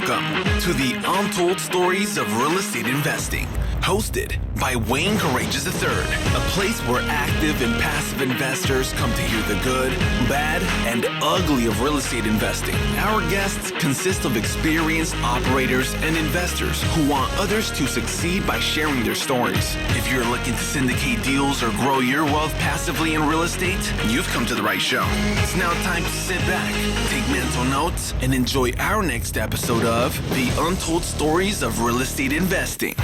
Welcome to the Untold Stories of Real Estate Investing, hosted by Courreges III, a place where active and passive investors come to hear the good, bad, and ugly of real estate investing. Our guests consist of experienced operators and investors who want others to succeed by sharing their stories. If you're looking to syndicate deals or grow your wealth passively in real estate, you've come to the right show. It's now time to sit back, take mental notes, and enjoy our next episode of the Untold Stories of Real Estate Investing.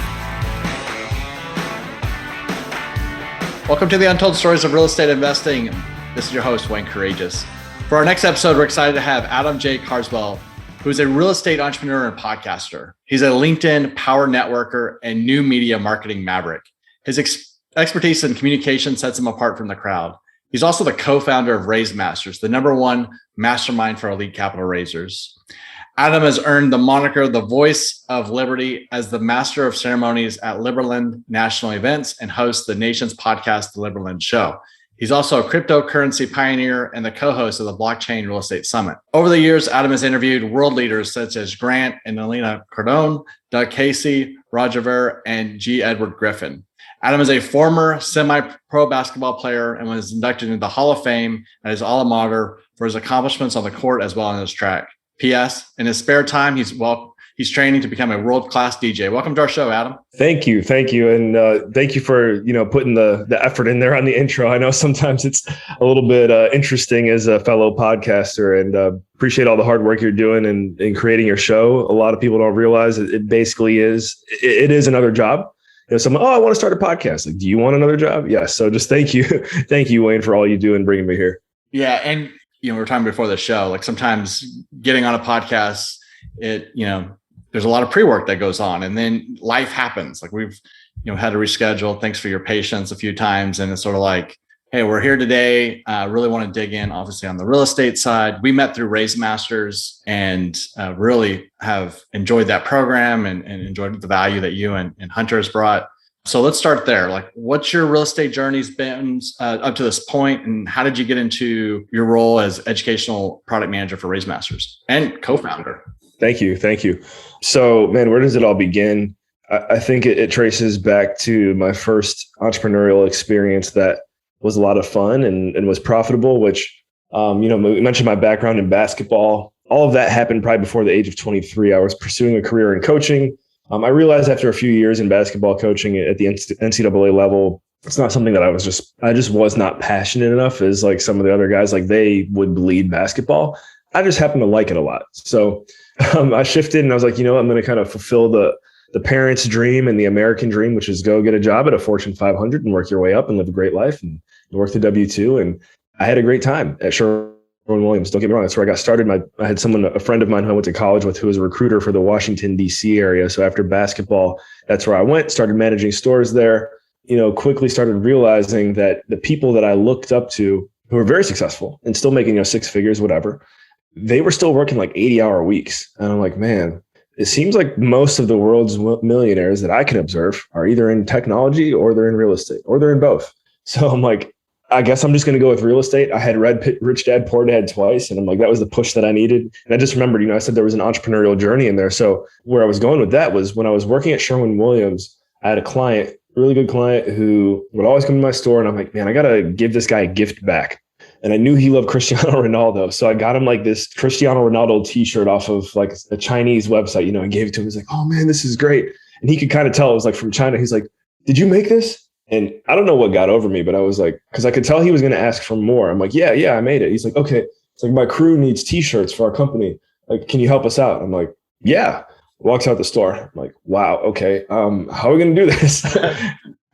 Welcome to the Untold Stories of Real Estate Investing. This is your host, Wayne Courreges. For our next episode, we're excited to have Adam J. Carswell, who is a real estate entrepreneur and podcaster. He's a LinkedIn power networker and new media marketing maverick. His expertise in communication sets him apart from the crowd. He's also the co-founder of Raise Masters, the #1 mastermind for elite capital raisers. Adam has earned the moniker the Voice of Liberty as the Master of Ceremonies at Liberland National Events and hosts the nation's podcast, The Liberland Show. He's also a cryptocurrency pioneer and the co-host of the Blockchain Real Estate Summit. Over the years, Adam has interviewed world leaders such as Grant and Elena Cardone, Doug Casey, Roger Ver, and G. Edward Griffin. Adam is a former semi-pro basketball player and was inducted into the Hall of Fame at his alma mater for his accomplishments on the court as well as on his track. P.S. In his spare time, he's training to become a world-class DJ. Welcome to our show, Adam. Thank you. And thank you for, putting the effort in there on the intro. I know sometimes it's a little bit interesting as a fellow podcaster, and appreciate all the hard work you're doing in creating your show. A lot of people don't realize it basically is another job. Someone, I want to start a podcast. Like, do you want another job? Yes. So just thank you. Thank you, Wayne, for all you do and bringing me here. Yeah. And, we were talking before the show, like sometimes getting on a podcast, there's a lot of pre-work that goes on, and then life happens. Like we've, had to reschedule. Thanks for your patience a few times. And it's sort of like, hey, we're here today. Really want to dig in, obviously, on the real estate side. We met through Raise Masters and really have enjoyed that program and enjoyed the value that you and Hunter has brought. So let's start there. Like, what's your real estate journey's been up to this point, and how did you get into your role as educational product manager for Raise Masters and co-founder? Thank you. So, man, where does it all begin? I think it traces back to my first entrepreneurial experience that was a lot of fun and was profitable, which, we mentioned my background in basketball. All of that happened probably before the age of 23. I was pursuing a career in coaching. I realized after a few years in basketball coaching at the NCAA level, it's not something that I just was not passionate enough as like some of the other guys, like they would bleed basketball. I just happened to like it a lot. So I shifted and I was like, I'm going to kind of fulfill the parents' dream and the American dream, which is go get a job at a Fortune 500 and work your way up and live a great life and work the W-2. And I had a great time at Sherwin-Williams. Don't get me wrong. That's where I got started. I had a friend of mine who I went to college with who was a recruiter for the Washington, D.C. area. So after basketball, that's where I went, started managing stores there, quickly started realizing that the people that I looked up to who were very successful and still making, 6 figures, whatever, they were still working like 80-hour weeks. And I'm like, man, it seems like most of the world's millionaires that I can observe are either in technology or they're in real estate or they're in both. So I'm like, I guess I'm just going to go with real estate. I had read Rich Dad, Poor Dad twice. And I'm like, that was the push that I needed. And I just remembered, I said there was an entrepreneurial journey in there. So where I was going with that was when I was working at Sherwin-Williams, I had a client, really good client who would always come to my store. And I'm like, man, I got to give this guy a gift back. And I knew he loved Cristiano Ronaldo. So I got him like this Cristiano Ronaldo t-shirt off of like a Chinese website, and gave it to him. He's like, oh man, this is great. And he could kind of tell it was like from China. He's like, did you make this? And I don't know what got over me, but I was like, because I could tell he was going to ask for more. I'm like, yeah, I made it. He's like, okay. It's like, my crew needs t-shirts for our company. Like, can you help us out? I'm like, yeah. Walks out the store. I'm like, wow, okay. How are we going to do this?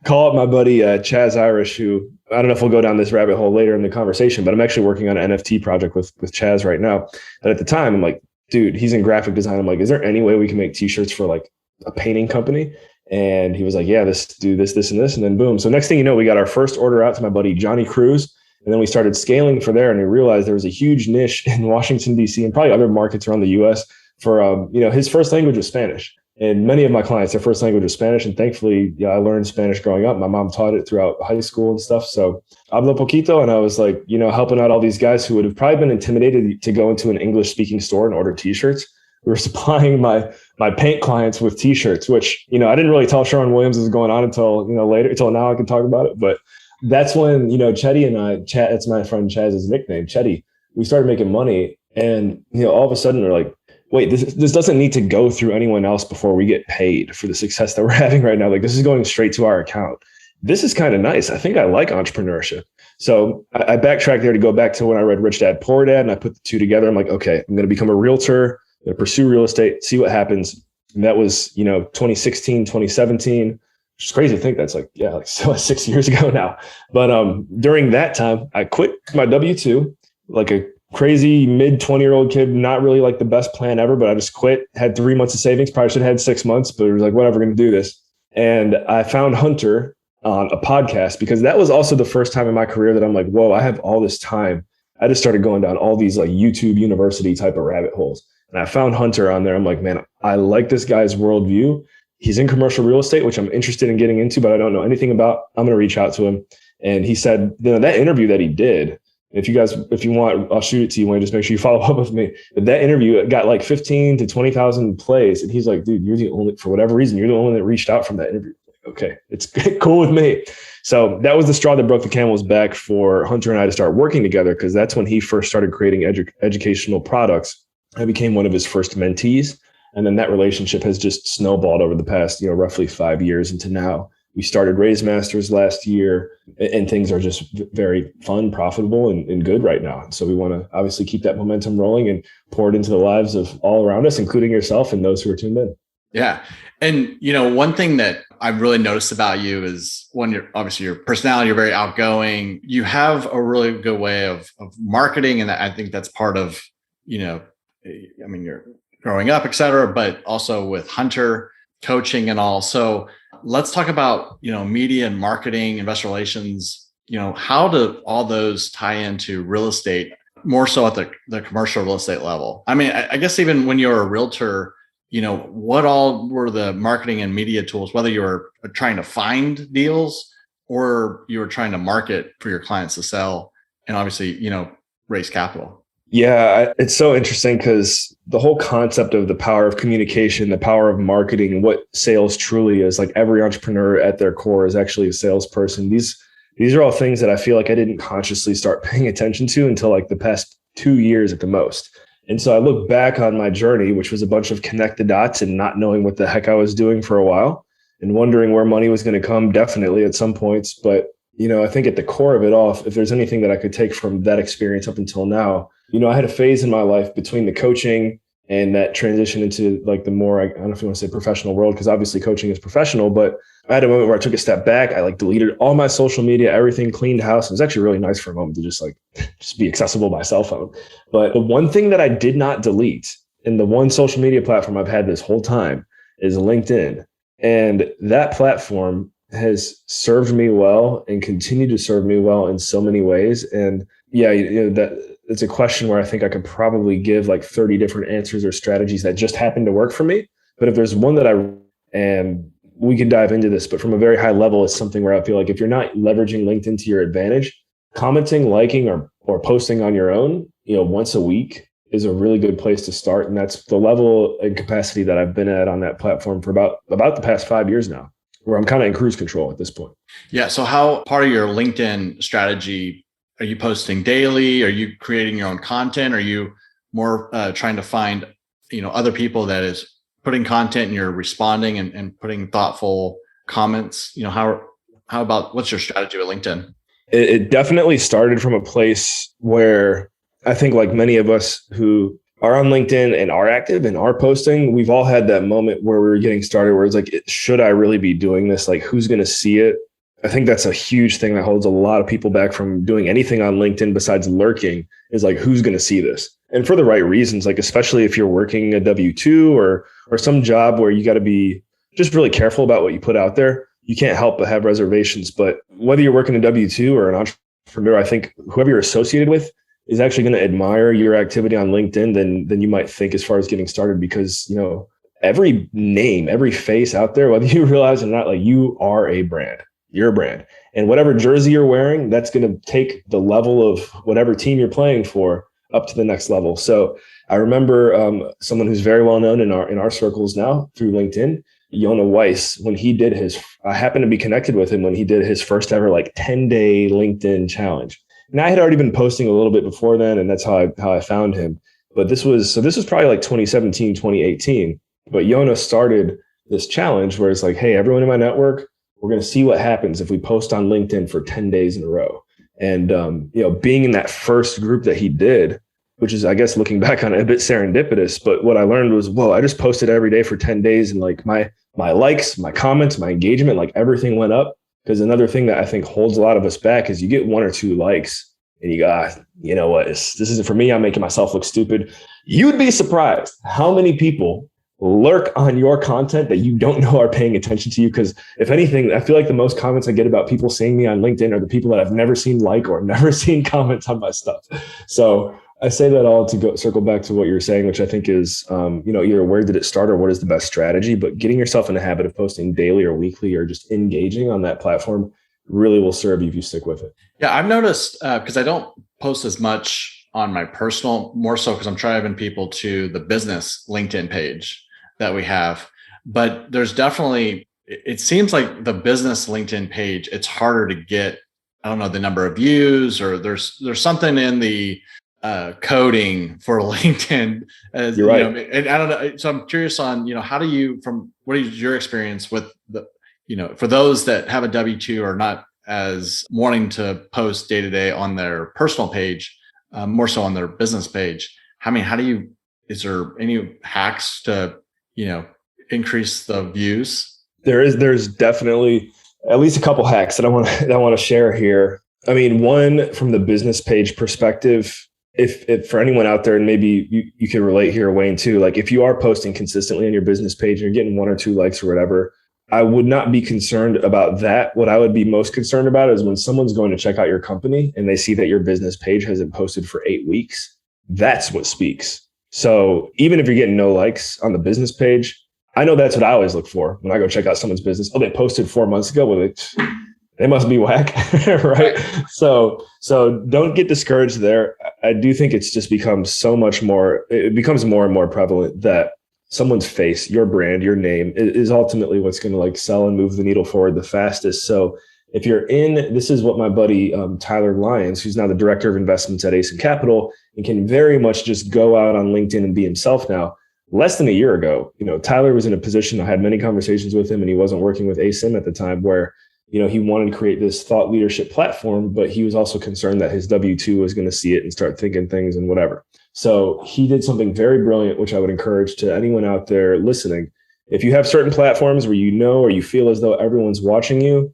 Call up my buddy, Chaz Irish, who I don't know if we'll go down this rabbit hole later in the conversation, but I'm actually working on an NFT project with Chaz right now. And at the time, I'm like, dude, he's in graphic design. I'm like, is there any way we can make t-shirts for like a painting company? And he was like, yeah, let's do this, and this. And then boom. So next thing you know, we got our first order out to my buddy, Johnny Cruz. And then we started scaling for there. And we realized there was a huge niche in Washington, D.C. and probably other markets around the U.S. for, his first language was Spanish. And many of my clients, their first language was Spanish. And thankfully, I learned Spanish growing up. My mom taught it throughout high school and stuff. So hablo poquito. And I was like, helping out all these guys who would have probably been intimidated to go into an English speaking store and order t-shirts. we were supplying my paint clients with t-shirts, which, I didn't really tell Sharon Williams was going on until, later, until now I can talk about it. But that's when, Chetty and I, it's my friend Chaz's nickname, Chetty, we started making money. And, all of a sudden we're like, wait, this doesn't need to go through anyone else before we get paid for the success that we're having right now. Like, this is going straight to our account. This is kind of nice. I think I like entrepreneurship. So I backtracked there to go back to when I read Rich Dad, Poor Dad, and I put the two together. I'm like, okay, I'm going to become a realtor, I'm going to pursue real estate, see what happens. And that was, 2016, 2017, which is crazy to think that's like 6 years ago now. But during that time, I quit my W-2, like a crazy mid 20-year-old kid, not really like the best plan ever, but I just quit, had 3 months of savings, probably should have had 6 months, but it was like, whatever, going to do this. And I found Hunter on a podcast, because that was also the first time in my career that I'm like, whoa, I have all this time. I just started going down all these like YouTube university type of rabbit holes. And I found Hunter on there. I'm like, man, I like this guy's worldview. He's in commercial real estate, which I'm interested in getting into, but I don't know anything about. I'm going to reach out to him. And he said, that interview that he did, if you want, I'll shoot it to you. Just make sure you follow up with me. But that interview got like 15 to 20,000 plays. And he's like, dude, you're the only, for whatever reason, you're the only one that reached out from that interview. Okay, it's cool with me. So that was the straw that broke the camel's back for Hunter and I to start working together, because that's when he first started creating educational products. I became one of his first mentees. And then that relationship has just snowballed over the past, roughly 5 years into now. We started Raise Masters last year, and things are just very fun, profitable, and good right now. So we want to obviously keep that momentum rolling and pour it into the lives of all around us, including yourself and those who are tuned in. Yeah. And, one thing that I've really noticed about you is, one, obviously your personality, you're very outgoing. You have a really good way of marketing. And I think that's part of, you're growing up, et cetera, but also with Hunter coaching and all. So let's talk about, media and marketing, investor relations. How do all those tie into real estate, more so at the commercial real estate level? I mean, I guess even when you're a realtor, what all were the marketing and media tools, whether you were trying to find deals or you were trying to market for your clients to sell and obviously, raise capital? Yeah, it's so interesting, because the whole concept of the power of communication, the power of marketing, what sales truly is, like every entrepreneur at their core is actually a salesperson. These are all things that I feel like I didn't consciously start paying attention to until like the past 2 years at the most. And so I look back on my journey, which was a bunch of connect the dots and not knowing what the heck I was doing for a while and wondering where money was going to come, definitely at some points. But, I think at the core of it all, if there's anything that I could take from that experience up until now, I had a phase in my life between the coaching and that transition into like the more, I don't know if you want to say professional world, because obviously coaching is professional, but I had a moment where I took a step back. I like deleted all my social media, everything, cleaned house. It was actually really nice for a moment to just be accessible by cell phone. But the one thing that I did not delete, and the one social media platform I've had this whole time, is LinkedIn. And that platform has served me well and continued to serve me well in so many ways. And yeah, that it's a question where I think I could probably give like 30 different answers or strategies that just happen to work for me. But if there's one and we can dive into this, but from a very high level, it's something where I feel like if you're not leveraging LinkedIn to your advantage, commenting, liking, or posting on your own, once a week is a really good place to start. And that's the level and capacity that I've been at on that platform for about the past 5 years now, where I'm kind of in cruise control at this point. Yeah. So how part of your LinkedIn strategy, are you posting daily? Are you creating your own content? Are you more trying to find, other people that is putting content and you're responding and putting thoughtful comments? How about, what's your strategy with LinkedIn? It definitely started from a place where I think, like many of us who are on LinkedIn and are active and are posting, we've all had that moment where we were getting started where it's like, should I really be doing this? Like, who's going to see it? I think that's a huge thing that holds a lot of people back from doing anything on LinkedIn besides lurking, is like, who's going to see this? And for the right reasons, like especially if you're working a W-2 or some job where you got to be just really careful about what you put out there, you can't help but have reservations. But whether you're working a W-2 or an entrepreneur, I think whoever you're associated with is actually going to admire your activity on LinkedIn than you might think as far as getting started, because, every name, every face out there, whether you realize it or not, like, you are a brand. You're a brand. And whatever jersey you're wearing, that's going to take the level of whatever team you're playing for up to the next level. So I remember someone who's very well known in our circles now through LinkedIn, Yona Weiss, when he did I happened to be connected with him when he did his first ever 10-day LinkedIn challenge. And I had already been posting a little bit before then, and that's how I found him. But this was probably 2017, 2018. But Yona started this challenge where it's like, hey, everyone in my network, we're going to see what happens if we post on LinkedIn for 10 days in a row. And, being in that first group that he did, which is, I guess, looking back on it, a bit serendipitous. But what I learned was, whoa, I just posted every day for 10 days. And my likes, my comments, my engagement, everything went up. Because another thing that I think holds a lot of us back is you get 1 or 2 likes and you go, you know what, this isn't for me. I'm making myself look stupid. You'd be surprised how many people lurk on your content that you don't know are paying attention to you. Because if anything, I feel like the most comments I get about people seeing me on LinkedIn are the people that I've never seen or never seen comments on my stuff. So I say that all to circle back to what you were saying, which I think is, either where did it start or what is the best strategy, but getting yourself in the habit of posting daily or weekly or just engaging on that platform really will serve you if you stick with it. Yeah, I've noticed because I don't post as much on my personal, more so because I'm driving people to the business LinkedIn page that we have. But there's definitely, it seems like the business LinkedIn page, it's harder to get, I don't know, the number of views, or there's something in the coding for LinkedIn. You're right. And I don't know. So I'm curious on, how do you, what is your experience with the, for those that have a W-2 or not as wanting to post day to day on their personal page, more so on their business page. Is there any hacks to, increase the views? There's definitely at least a couple hacks that I want to share here. I mean, one from the business page perspective, if for anyone out there, and maybe you can relate here, Wayne, too, if you are posting consistently on your business page and you're getting 1 or 2 likes or whatever, I would not be concerned about that. What I would be most concerned about is when someone's going to check out your company and they see that your business page hasn't posted for 8 weeks. That's what speaks. So even if you're getting no likes on the business page, I know that's what I always look for when I go check out someone's business. Oh, they posted 4 months ago. Well, they must be whack, right? So don't get discouraged there. I do think it's just becomes more and more prevalent that someone's face, your brand, your name is ultimately what's going to sell and move the needle forward the fastest. So if you're this is what my buddy Tyler Lyons, who's now the director of investments at ASIN Capital, and can very much just go out on LinkedIn and be himself now. Less than a year ago, Tyler was in a position, I had many conversations with him, and he wasn't working with ASIN at the time, where he wanted to create this thought leadership platform, but he was also concerned that his W-2 was going to see it and start thinking things and whatever. So he did something very brilliant, which I would encourage to anyone out there listening. If you have certain platforms where or you feel as though everyone's watching you,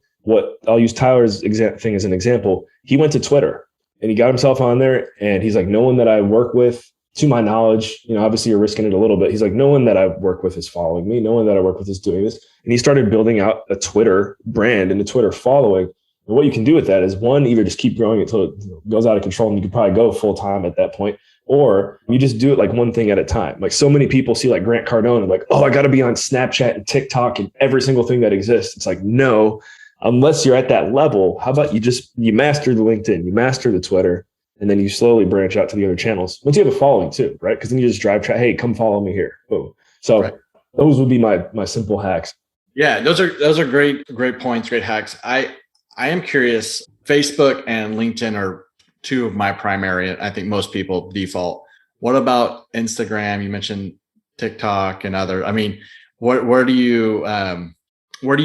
I'll use Tyler's thing as an example. He went to Twitter and he got himself on there, and he's like, no one that I work with, to my knowledge, obviously you're risking it a little bit. He's like, no one that I work with is following me. No one that I work with is doing this. And he started building out a Twitter brand and a Twitter following. And what you can do with that is, one, either just keep growing it until it goes out of control and you could probably go full time at that point, or you just do it one thing at a time. So many people see Grant Cardone and oh, I got to be on Snapchat and TikTok and every single thing that exists. It's no, unless you're at that level, how about you master the LinkedIn, you master the Twitter, and then you slowly branch out to the other channels. Once you have a following too, right? Because then you just hey, come follow me here. Boom. So right. Those would be my simple hacks. Yeah, those are great points, great hacks. I am curious. Facebook and LinkedIn are 2 of my primary. I think most people default. What about Instagram? You mentioned TikTok and other. I mean, where do you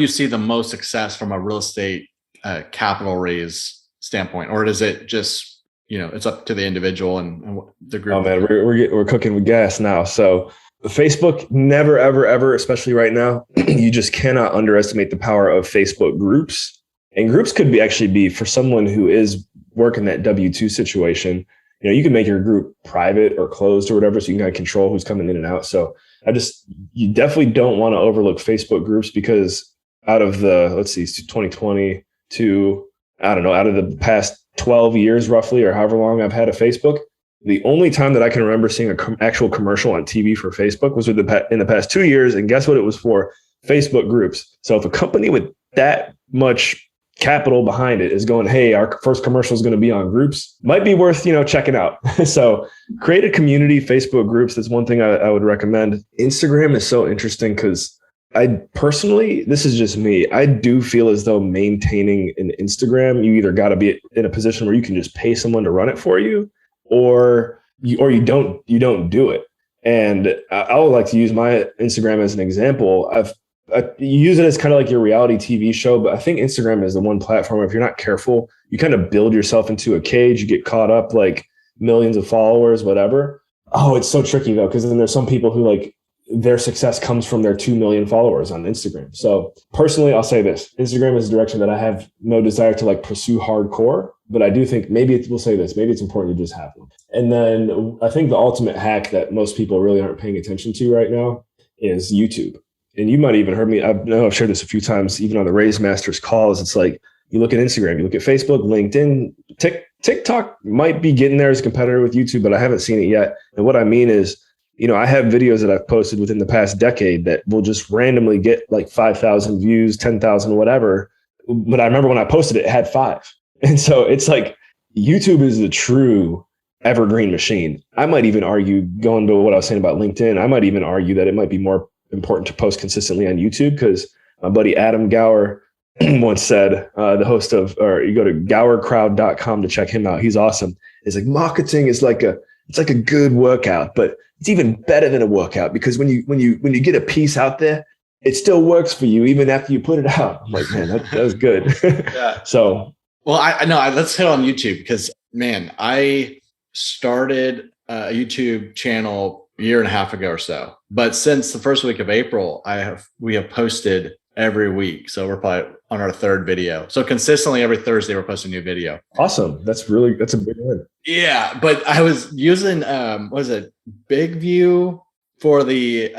see the most success from a real estate capital raise standpoint, or does it just it's up to the individual and the group? Oh man, we're cooking with gas now. So Facebook, never, ever, ever, especially right now, you just cannot underestimate the power of Facebook groups. And groups could actually be for someone who is working that W-2 situation. You can make your group private or closed or whatever, so you can kind of control who's coming in and out. So you definitely don't want to overlook Facebook groups, because out of the, 2020 to, out of the past 12 years roughly, or however long I've had a Facebook, the only time that I can remember seeing an actual commercial on TV for Facebook was in the past 2 years. And guess what it was for? Facebook groups. So if a company with that much capital behind it is going, hey, our first commercial is going to be on Groups, might be worth, checking out. So create a community, Facebook groups. That's one thing I would recommend. Instagram is so interesting because I personally, this is just me, I do feel as though maintaining an Instagram, you either got to be in a position where you can just pay someone to run it for you, or you don't do it. And I would like to use my Instagram as an example. You use it as kind of like your reality TV show, but I think Instagram is the one platform where if you're not careful, you kind of build yourself into a cage. You get caught up, like millions of followers, whatever. Oh, it's so tricky though, because then there's some people who like their success comes from their 2 million followers on Instagram. So personally, I'll say this: Instagram is a direction that I have no desire to like pursue hardcore, but I do think maybe it's important to just have one. And then I think the ultimate hack that most people really aren't paying attention to right now is YouTube. And you might even heard me, I know I've shared this a few times, even on the Raise Masters calls. It's like, you look at Instagram, you look at Facebook, LinkedIn, TikTok might be getting there as a competitor with YouTube, but I haven't seen it yet. And what I mean is, I have videos that I've posted within the past decade that will just randomly get like 5,000 views, 10,000, whatever. But I remember when I posted it, it had 5. And so it's like, YouTube is the true evergreen machine. I might even argue, going to what I was saying about LinkedIn, I might even argue that it might be more important to post consistently on YouTube, because my buddy Adam Gower once said, the host of, or you go to gowercrowd.com to check him out. He's awesome. It's like marketing is like a good workout, but it's even better than a workout, because when you get a piece out there, it still works for you even after you put it out. I'm like, man, that was good. Yeah. So, well, I know. Let's hit on YouTube, because man, I started a YouTube channel a year and a half ago or so. But since the first week of April, we have posted every week. So we're probably on our 3rd video. So consistently every Thursday we're posting a new video. Awesome. That's a big win. Yeah. But I was using Big View for the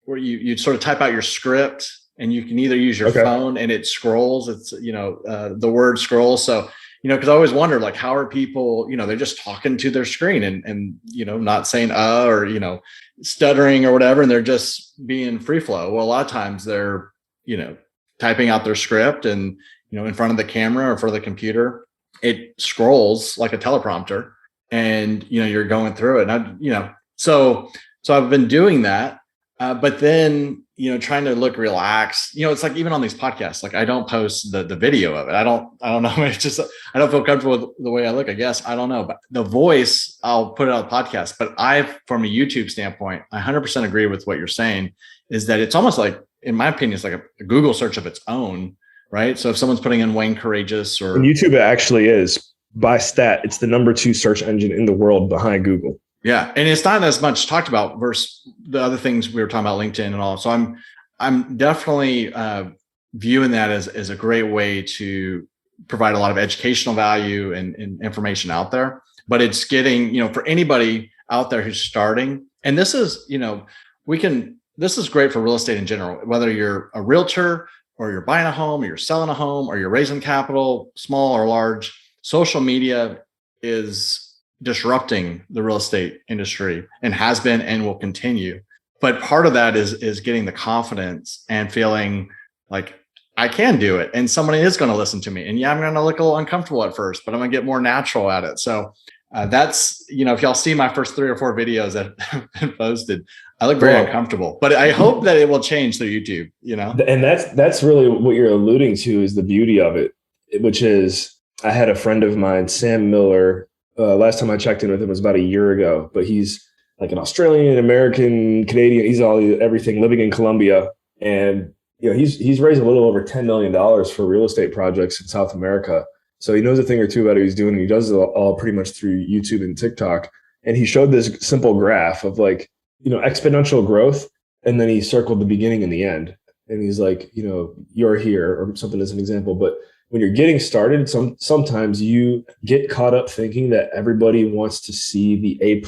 where you sort of type out your script, and you can either use your phone and it scrolls. It's the word scrolls. So because I always wondered, like, how are people, they're just talking to their screen and not saying or stuttering or whatever, and they're just being free flow. Well, a lot of times they're typing out their script, and in front of the camera or for the computer, it scrolls like a teleprompter, and you're going through it. And so I've been doing that, but then trying to look relaxed. It's like even on these podcasts, like I don't post the video of it. I don't know. It's just I don't feel comfortable with the way I look, I guess. I don't know. But the voice, I'll put it on the podcast. But from a YouTube standpoint, I 100% agree with what you're saying, is that it's almost like, in my opinion, it's like a Google search of its own, right? So if someone's putting in Wayne Courreges or YouTube, it actually is, by stat, it's the number 2 search engine in the world behind Google. Yeah. And it's not as much talked about versus the other things we were talking about, LinkedIn and all. So I'm definitely viewing that as a great way to provide a lot of educational value and information out there. But it's getting, for anybody out there who's starting, and this is, this is great for real estate in general, whether you're a realtor or you're buying a home or you're selling a home or you're raising capital, small or large. Social media is disrupting the real estate industry, and has been and will continue. But part of that is getting the confidence and feeling like I can do it, and somebody is going to listen to me. And yeah, I'm going to look a little uncomfortable at first, but I'm going to get more natural at it. So that's, if y'all see my first 3 or 4 videos that have been posted, I look very uncomfortable, but I hope that it will change through YouTube, And that's really what you're alluding to, is the beauty of it, which is, I had a friend of mine, Sam Miller. Last time I checked in with him was about a year ago, but he's like an Australian, American, Canadian. He's everything, living in Colombia. And, he's raised a little over $10 million for real estate projects in South America. So he knows a thing or two about what he's doing. He does it all pretty much through YouTube and TikTok. And he showed this simple graph of like, exponential growth. And then he circled the beginning and the end. And he's like, you're here, or something as an example. But when you're getting started, sometimes you get caught up thinking that everybody wants to see the A+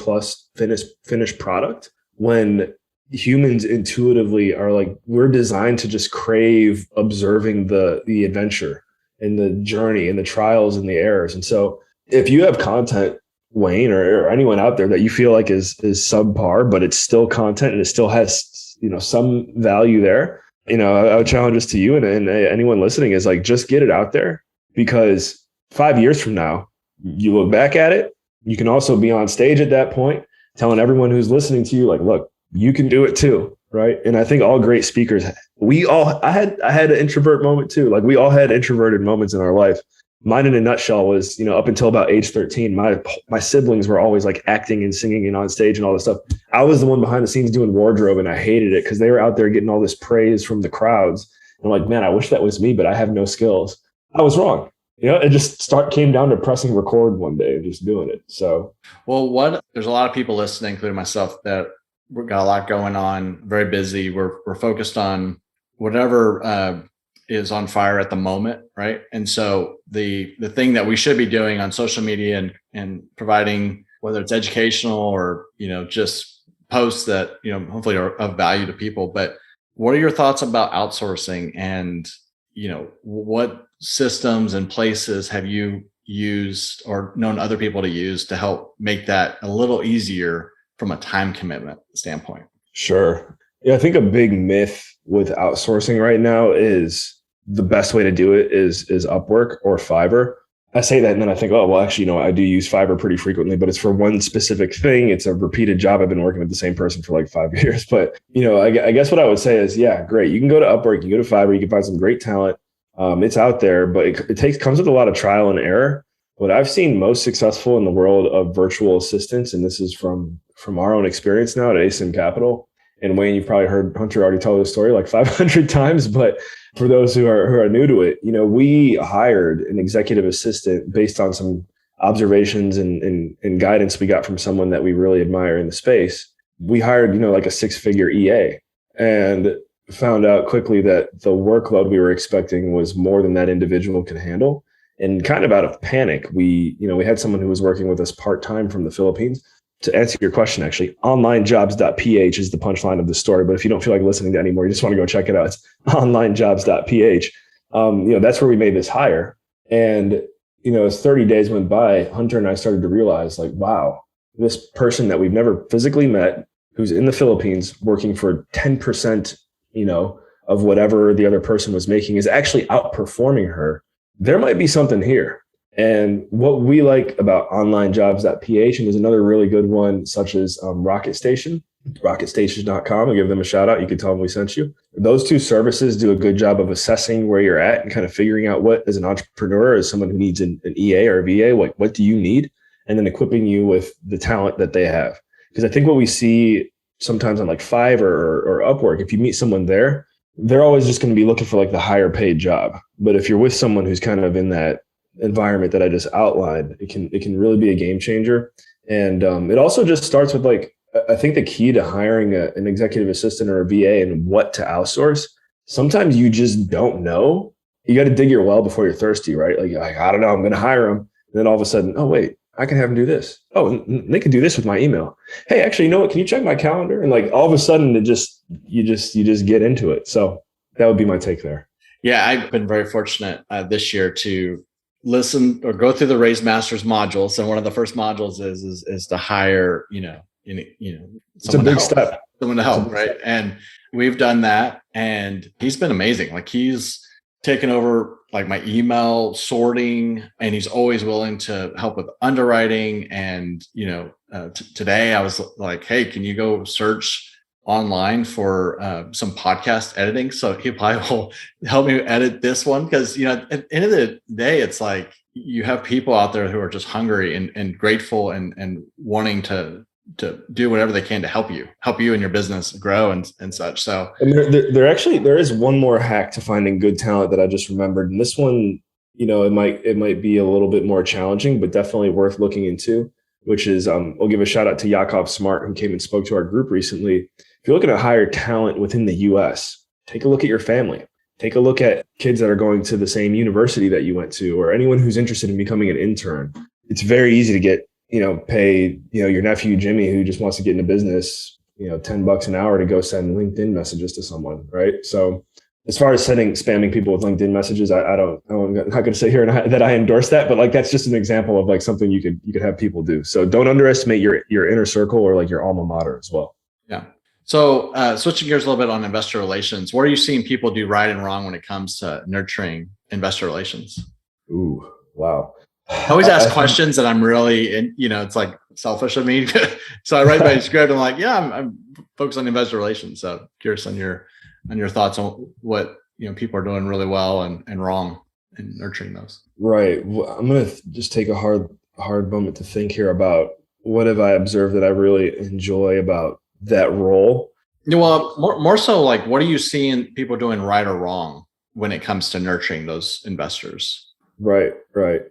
finished product, when humans intuitively are like, we're designed to just crave observing the adventure and the journey and the trials and the errors. And so if you have content, Wayne, or anyone out there that you feel like is subpar, but it's still content and it still has some value there, I would challenge this to you and anyone listening is like, just get it out there, because 5 years from now, you look back at it, you can also be on stage at that point telling everyone who's listening to you, like, look, you can do it too. Right. And I think all great speakers, I had an introvert moment too. Like, we all had introverted moments in our life. Mine in a nutshell was, up until about age 13, my siblings were always like acting and singing and on stage and all this stuff. I was the one behind the scenes doing wardrobe, and I hated it because they were out there getting all this praise from the crowds. And I'm like, man, I wish that was me, but I have no skills. I was wrong. It just came down to pressing record one day and just doing it. So, well, there's a lot of people listening, including myself, that we've got a lot going on, very busy. We're focused on whatever is on fire at the moment, right? And so the thing that we should be doing on social media and providing, whether it's educational or just posts that hopefully are of value to people. But what are your thoughts about outsourcing, and what systems and places have you used or known other people to use to help make that a little easier from a time commitment standpoint? Sure. Yeah, I think a big myth with outsourcing right now is the best way to do it is Upwork or Fiverr. I say that and then I think, oh, well, actually, I do use Fiverr pretty frequently, but it's for one specific thing. It's a repeated job. I've been working with the same person for like 5 years. But, I guess what I would say is, yeah, great. You can go to Upwork, you can go to Fiverr, you can find some great talent. It's out there, but it comes with a lot of trial and error. What I've seen most successful in the world of virtual assistants, and this is from our own experience now at ASIM Capital. And Wayne, you've probably heard Hunter already tell this story like 500 times, but for those who are new to it, we hired an executive assistant based on some observations and guidance we got from someone that we really admire in the space. We hired, like a 6-figure EA, and found out quickly that the workload we were expecting was more than that individual could handle. And kind of out of panic, we had someone who was working with us part-time from the Philippines. To answer your question, actually, onlinejobs.ph is the punchline of the story. But if you don't feel like listening to anymore, you just want to go check it out. It's onlinejobs.ph. That's where we made this hire. And, as 30 days went by, Hunter and I started to realize, like, wow, this person that we've never physically met, who's in the Philippines working for 10%, of whatever the other person was making, is actually outperforming her. There might be something here. And what we like about onlinejobs.ph, and there's another really good one, such as Rocket Station, rocketstation.com. I'll give them a shout out. You can tell them we sent you. Those two services do a good job of assessing where you're at and kind of figuring out what, as an entrepreneur, as someone who needs an EA or a VA, what do you need? And then equipping you with the talent that they have. Because I think what we see sometimes on like Fiverr or Upwork, if you meet someone there, they're always just going to be looking for like the higher paid job. But if you're with someone who's kind of in that environment that I just outlined, it can really be a game changer. And it also just starts with, like, I think the key to hiring an executive assistant or a VA and what to outsource. Sometimes you just don't know. You got to dig your well before you're thirsty, right? Like, I don't know, I'm going to hire them. And then all of a sudden, oh wait, I can have them do this. Oh, and they can do this with my email. Hey, actually, you know what? Can you check my calendar? And like all of a sudden, you just get into it. So that would be my take there. Yeah, I've been very fortunate this year to listen or go through the Raise Masters modules, and one of the first modules is to hire it's a big step, someone to help, right? And we've done that, and he's been amazing. Like, he's taken over like my email sorting, and he's always willing to help with underwriting. And today I was like, hey, can you go search online for some podcast editing? So he probably will help me edit this one, because at the end of the day, it's like you have people out there who are just hungry and grateful and wanting to do whatever they can to help you and your business grow and such. So, and there is one more hack to finding good talent that I just remembered, and this one, it might be a little bit more challenging, but definitely worth looking into. Which is, we'll give a shout out to Yakov Smart, who came and spoke to our group recently. If you're looking to hire talent within the U.S., take a look at your family. Take a look at kids that are going to the same university that you went to, or anyone who's interested in becoming an intern. It's very easy to get, pay, your nephew, Jimmy, who just wants to get into business, $10 an hour to go send LinkedIn messages to someone, right? So as far as spamming people with LinkedIn messages, I'm not going to say here that I endorse that, but like, that's just an example of like something you could have people do. So don't underestimate your inner circle or like your alma mater as well. Yeah. So switching gears a little bit on investor relations, what are you seeing people do right and wrong when it comes to nurturing investor relations? Ooh, wow. I always ask questions that I'm really, it's like selfish of me. So I write my script. I'm like, yeah, I'm focused on investor relations. So curious on your thoughts on what, people are doing really well and wrong in nurturing those. Right. Well, I'm going to just take a hard moment to think here about what have I observed that I really enjoy about that role. Well, more so like, what are you seeing people doing right or wrong when it comes to nurturing those investors? Right.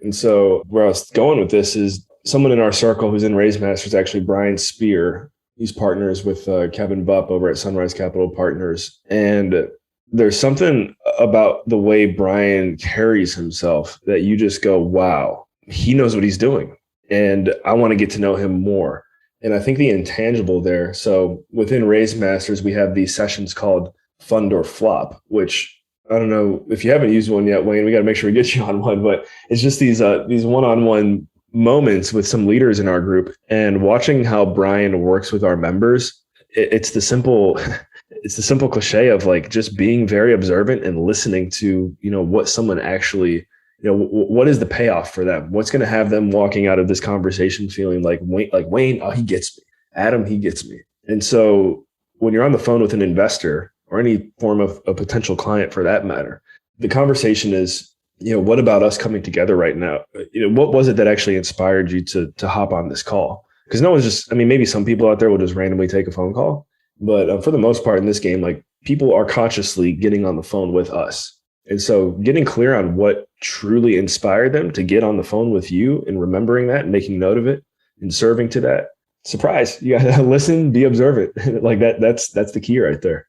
And so where I was going with this is someone in our circle who's in Raise Masters, actually Brian Spear. He's partners with Kevin Bupp over at Sunrise Capital Partners. And there's something about the way Brian carries himself that you just go, wow, he knows what he's doing. And I want to get to know him more. And I think the intangible there. So within Raise Masters, we have these sessions called Fund or Flop, which I don't know if you haven't used one yet, Wayne, we got to make sure we get you on one, but it's just these one-on-one moments with some leaders in our group, and watching how Brian works with our members. It's the simple cliche of like just being very observant and listening to, what someone actually, what is the payoff for them? What's going to have them walking out of this conversation feeling like Wayne, oh, he gets me. Adam, he gets me. And so when you're on the phone with an investor or any form of a potential client for that matter, the conversation is, what about us coming together right now? What was it that actually inspired you to hop on this call? Because no one's just, maybe some people out there will just randomly take a phone call. But for the most part in this game, like people are consciously getting on the phone with us. And so getting clear on what truly inspired them to get on the phone with you and remembering that and making note of it and serving to that. Surprise. You got to listen, be observant. Like that's the key right there.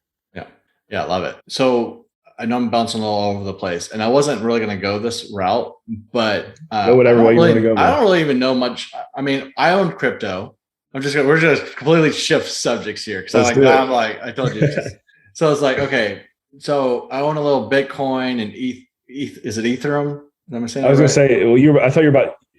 Yeah, I love it. So I know I'm bouncing all over the place, and I wasn't really going to go this route, but go whatever way you want to go. I don't really even know much. I own crypto. we're just going to completely shift subjects here because I told you. So it's like, okay, so I own a little Bitcoin and ETH. Is it Ethereum? I was going to say, well, I thought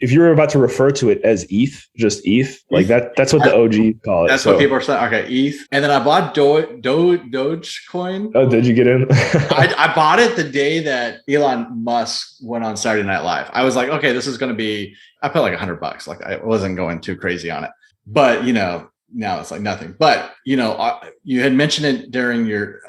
if you were about to refer to it as ETH, just ETH, like that's what the OG call it. That's what people are saying. Okay, ETH. And then I bought Dogecoin. Oh, did you get in? I bought it the day that Elon Musk went on Saturday Night Live. I was like, okay, this is going to be, I put like $100. Like I wasn't going too crazy on it, but now it's like nothing. But, you had mentioned it during your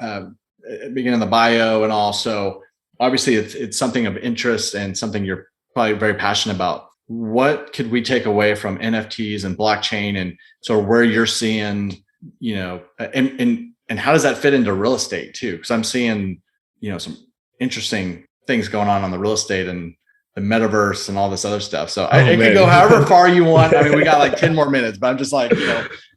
beginning of the bio, and also obviously it's something of interest and something you're probably very passionate about. What could we take away from NFTs and blockchain, and so where you're seeing, and how does that fit into real estate too? Because I'm seeing, some interesting things going on the real estate and the metaverse and all this other stuff. So it can go however far you want. We got like 10 more minutes, but I'm just like,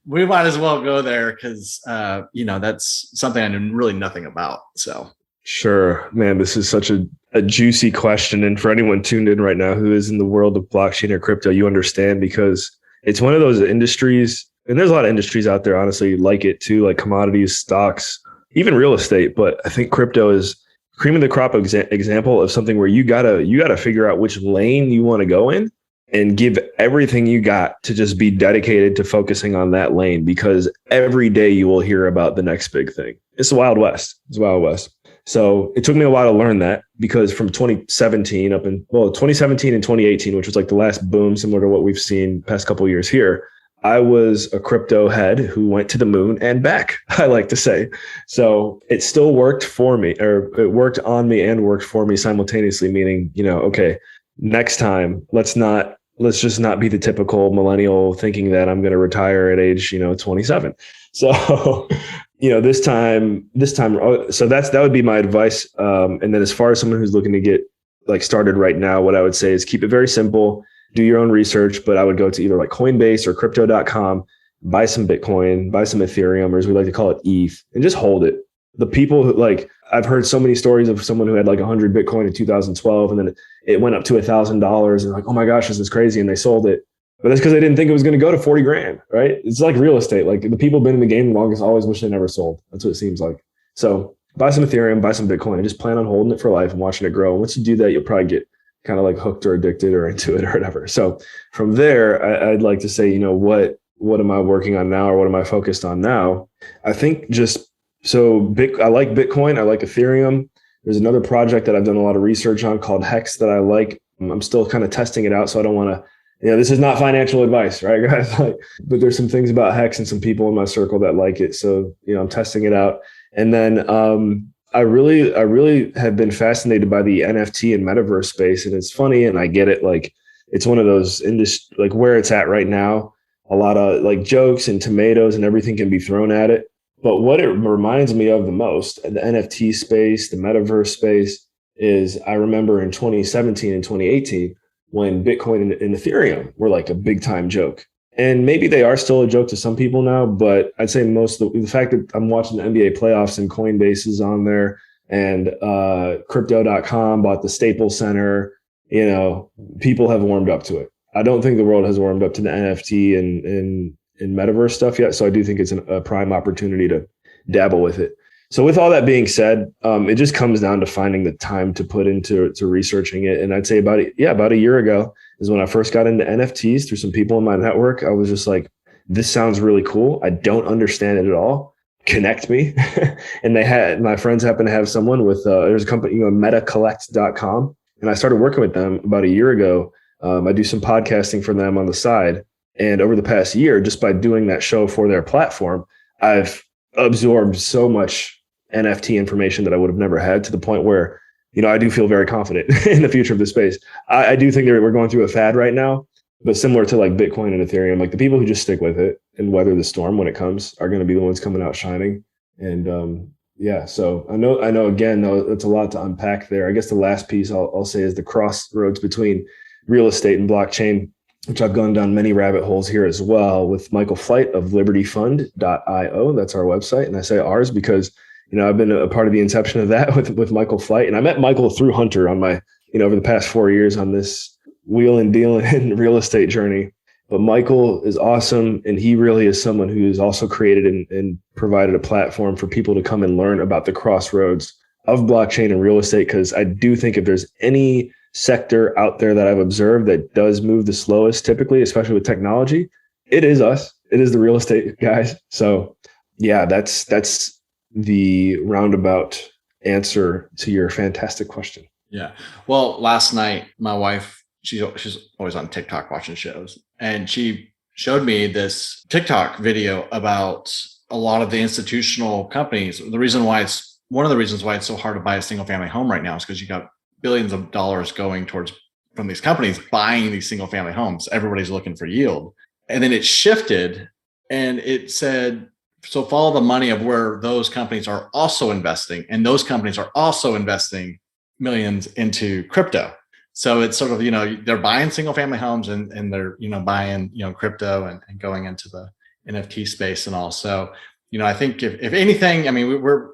we might as well go there because, that's something I knew really nothing about. So. Sure, man, this is such a juicy question. And for anyone tuned in right now who is in the world of blockchain or crypto, you understand, because it's one of those industries, and there's a lot of industries out there, honestly, like it too, like commodities, stocks, even real estate. But I think crypto is cream of the crop example of something where you gotta figure out which lane you want to go in and give everything you got to just be dedicated to focusing on that lane, because every day you will hear about the next big thing. It's the Wild West. So it took me a while to learn that, because from 2017 and 2018, which was like the last boom, similar to what we've seen past couple of years here, I was a crypto head who went to the moon and back, I like to say. So it still worked for me, or it worked on me and worked for me simultaneously, meaning, okay, next time, let's just not be the typical millennial thinking that I'm going to retire at age, 27. So, this time, so that would be my advice. And then as far as someone who's looking to get like started right now, what I would say is keep it very simple, do your own research, but I would go to either like Coinbase or crypto.com, buy some Bitcoin, buy some Ethereum, or as we like to call it, ETH, and just hold it. The people who I've heard so many stories of someone who had like 100 Bitcoin in 2012, and then it went up to $1,000, and like, oh my gosh, this is crazy. And they sold it. But that's because they didn't think it was going to go to 40 grand, right? It's like real estate. Like the people who've been in the game the longest always wish they never sold. That's what it seems like. So buy some Ethereum, buy some Bitcoin, and just plan on holding it for life and watching it grow. And once you do that, you'll probably get kind of like hooked or addicted or into it or whatever. So from there, I'd like to say, what am I working on now, or what am I focused on now? I think I like Bitcoin. I like Ethereum. There's another project that I've done a lot of research on called Hex that I like. I'm still kind of testing it out, so I don't want to. This is not financial advice, right, guys? But there's some things about Hex and some people in my circle that like it. So, I'm testing it out. And then I really have been fascinated by the NFT and metaverse space. And it's funny, and I get it. Like, it's one of those like where it's at right now. A lot of like jokes and tomatoes and everything can be thrown at it. But what it reminds me of the most, the NFT space, the metaverse space, is I remember in 2017 and 2018, when Bitcoin and Ethereum were like a big time joke. And maybe they are still a joke to some people now, but I'd say most of the fact that I'm watching the NBA playoffs and Coinbase is on there, and crypto.com bought the Staples Center, people have warmed up to it. I don't think the world has warmed up to the NFT and metaverse stuff yet. So I do think it's a prime opportunity to dabble with it. So with all that being said, it just comes down to finding the time to put into researching it. And I'd say about a year ago is when I first got into NFTs through some people in my network. I was just like, this sounds really cool. I don't understand it at all. Connect me. And my friends happen to have someone with, there's a company, metacollect.com. And I started working with them about a year ago. I do some podcasting for them on the side. And over the past year, just by doing that show for their platform, I've absorbed so much NFT information that I would have never had, to the point where, I do feel very confident in the future of the space. I do think that we're going through a fad right now, but similar to like Bitcoin and Ethereum, like the people who just stick with it and weather the storm when it comes are going to be the ones coming out shining. And so I know again, though, it's a lot to unpack there. I guess the last piece I'll say is the crossroads between real estate and blockchain, which I've gone down many rabbit holes here as well with Michael Flight of libertyfund.io. That's our website. And I say ours because, I've been a part of the inception of that with Michael Flight. And I met Michael through Hunter on my, over the past 4 years on this wheel and dealing and real estate journey. But Michael is awesome. And he really is someone who has also created and provided a platform for people to come and learn about the crossroads of blockchain and real estate. Because I do think if there's any sector out there that I've observed that does move the slowest, typically, especially with technology, it is us. It is the real estate guys. So yeah, that's the roundabout answer to your fantastic question. Yeah. Well, last night, my wife, she's always on TikTok watching shows, and she showed me this TikTok video about a lot of the institutional companies. One of the reasons why it's so hard to buy a single family home right now is because you got billions of dollars going from these companies buying these single family homes. Everybody's looking for yield. And then it shifted and it said, so follow the money of where those companies are also investing. And those companies are also investing millions into crypto. So it's sort of, they're buying single family homes and they're, buying, crypto and going into the NFT space and all. So, I think if anything, I mean, we're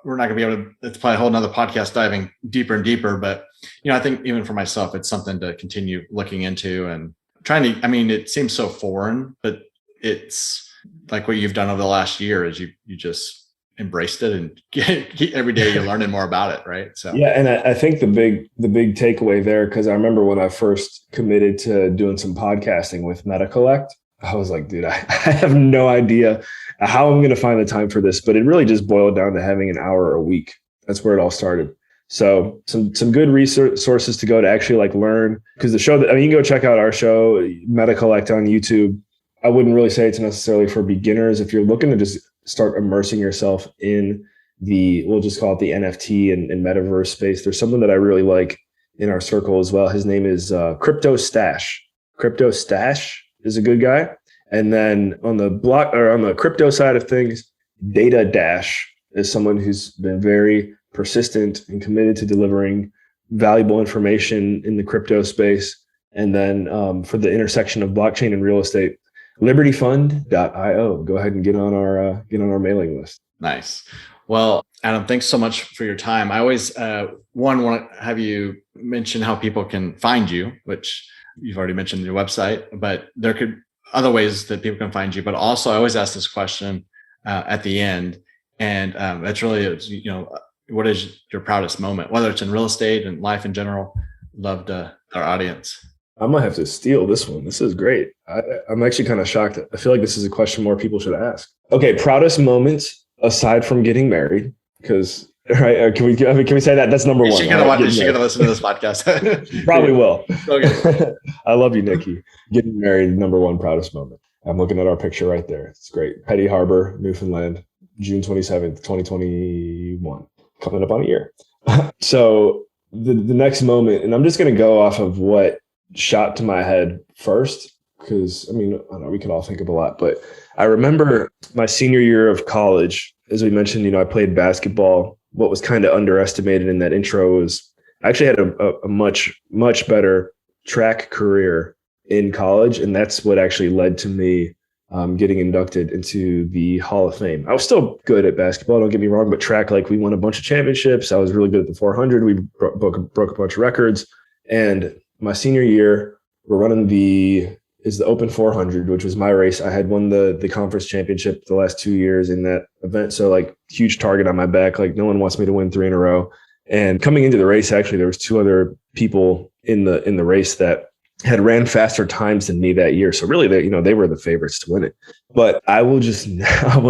not gonna be able to, it's probably a whole nother podcast diving deeper and deeper, but, I think even for myself, it's something to continue looking into and trying to, I mean, it seems so foreign, but it's like what you've done over the last year is you just embraced it and every day you're learning more about it. Right. So, yeah. And I think the big takeaway there, because I remember when I first committed to doing some podcasting with MetaCollect, I was like, dude, I have no idea how I'm going to find the time for this, but it really just boiled down to having an hour a week. That's where it all started. So some good research sources to go to actually like learn, because the show you can go check out our show, MetaCollect on YouTube. I wouldn't really say it's necessarily for beginners. If you're looking to just start immersing yourself in we'll just call it the NFT and metaverse space, there's someone that I really like in our circle as well. His name is Crypto Stash. Crypto Stash is a good guy. And then on the crypto side of things, Data Dash is someone who's been very persistent and committed to delivering valuable information in the crypto space. And then for the intersection of blockchain and real estate, libertyfund.io. Go ahead and get on our mailing list. Nice. Well, Adam, thanks so much for your time. I always want to have you mention how people can find you, which you've already mentioned your website, but there could other ways that people can find you. But also, I always ask this question at the end, and that's really, what is your proudest moment, whether it's in real estate and life in general? Loved our audience. I might have to steal this one. This is great. I'm actually kind of shocked. I feel like this is a question more people should ask. Okay, proudest moments aside from getting married, because right? Can we say that? That's number one. She's gonna listen to this podcast. Probably will. Okay. I love you, Nikki. Getting married, number one proudest moment. I'm looking at our picture right there. It's great. Petty Harbor, Newfoundland, June 27th, 2021. Coming up on a year. So the next moment, and I'm just going to go off of what shot to my head first, because I mean, I don't know, we can all think of a lot, but I remember my senior year of college, as we mentioned, I played basketball. What was kind of underestimated in that intro was I actually had a much, much better track career in college. And that's what actually led to me getting inducted into the Hall of Fame. I was still good at basketball, don't get me wrong, but track, like, we won a bunch of championships. I was really good at the 400. We broke a bunch of records. And my senior year, we're running the Open 400, which was my race. I had won the conference championship the last 2 years in that event. So, like, huge target on my back. Like, no one wants me to win 3 in a row. And coming into the race, actually, there was 2 other people in the race that had ran faster times than me that year. So really, they were the favorites to win it. But I will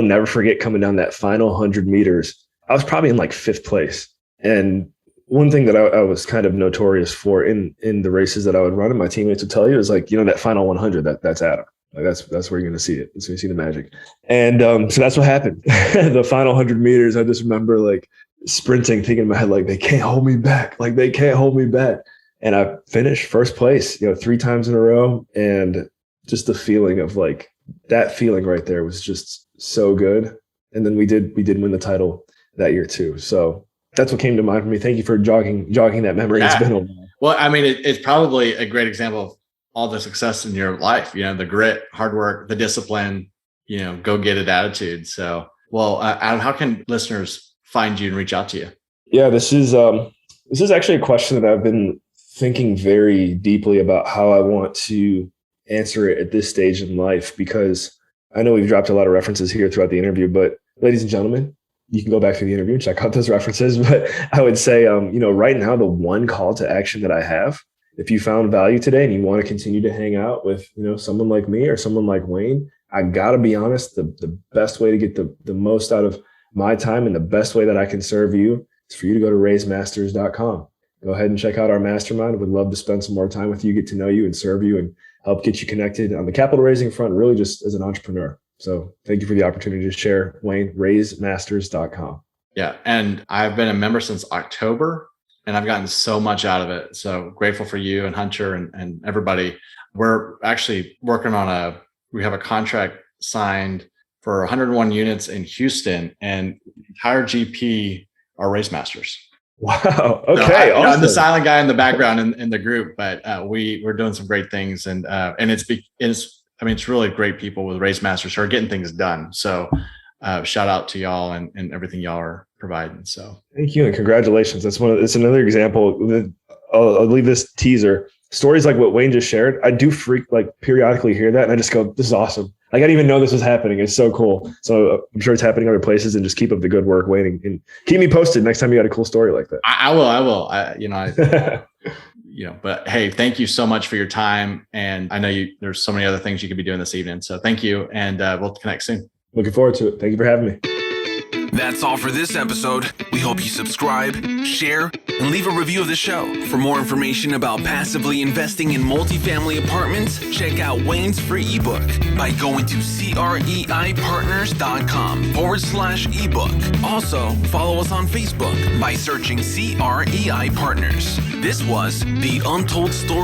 never forget coming down that final 100 meters. I was probably in like 5th place. And one thing that I was kind of notorious for in the races that I would run, and my teammates would tell you, is like, that final 100, that's Adam. Like, that's where you're going to see it. That's where you see the magic. And so that's what happened. The final 100 meters, I just remember like sprinting, thinking in my head, like, they can't hold me back. Like, they can't hold me back. And I finished first place, 3 times in a row. And just the feeling of, like, that feeling right there was just so good. And then we did win the title that year too. So that's what came to mind for me. Thank you for jogging that memory. Yeah. It's been a while. Well, I mean, it's probably a great example of all the success in your life, the grit, hard work, the discipline, go get it attitude. So, well, Adam, how can listeners find you and reach out to you? Yeah, this is actually a question that I've been thinking very deeply about how I want to answer it at this stage in life, because I know we've dropped a lot of references here throughout the interview, but ladies and gentlemen, you can go back to the interview and check out those references. But I would say, right now, the one call to action that I have, if you found value today and you want to continue to hang out with, someone like me or someone like Wayne, I got to be honest, the best way to get the most out of my time and the best way that I can serve you is for you to go to raismasters.com. Go ahead and check out our mastermind. Would love to spend some more time with you, get to know you and serve you and help get you connected on the capital raising front, really just as an entrepreneur. So thank you for the opportunity to share, Wayne. Raismasters.com. Yeah. And I've been a member since October and I've gotten so much out of it. So grateful for you and Hunter and everybody. We're actually working on we have a contract signed for 101 units in Houston, and the entire GP are Raise Masters. Wow. Okay. So awesome. I'm the silent guy in the background in the group, but we're doing some great things, and it's really great people with Raise Masters who are getting things done. So shout out to y'all and everything y'all are providing. So thank you and congratulations. It's another example. I'll leave this teaser. Stories like what Wayne just shared, I do periodically hear that, and I just go, "This is awesome." Like, I didn't even know this was happening. It's so cool. So I'm sure it's happening other places, and just keep up the good work, Wayne, and keep me posted next time you got a cool story like that. I will. But hey, thank you so much for your time. And I know there's so many other things you could be doing this evening. So thank you. And we'll connect soon. Looking forward to it. Thank you for having me. That's all for this episode. We hope you subscribe, share, and leave a review of the show. For more information about passively investing in multifamily apartments, check out Wayne's free ebook by going to CREIPartners.com/ebook. Also, follow us on Facebook by searching CREI Partners. This was the Untold Story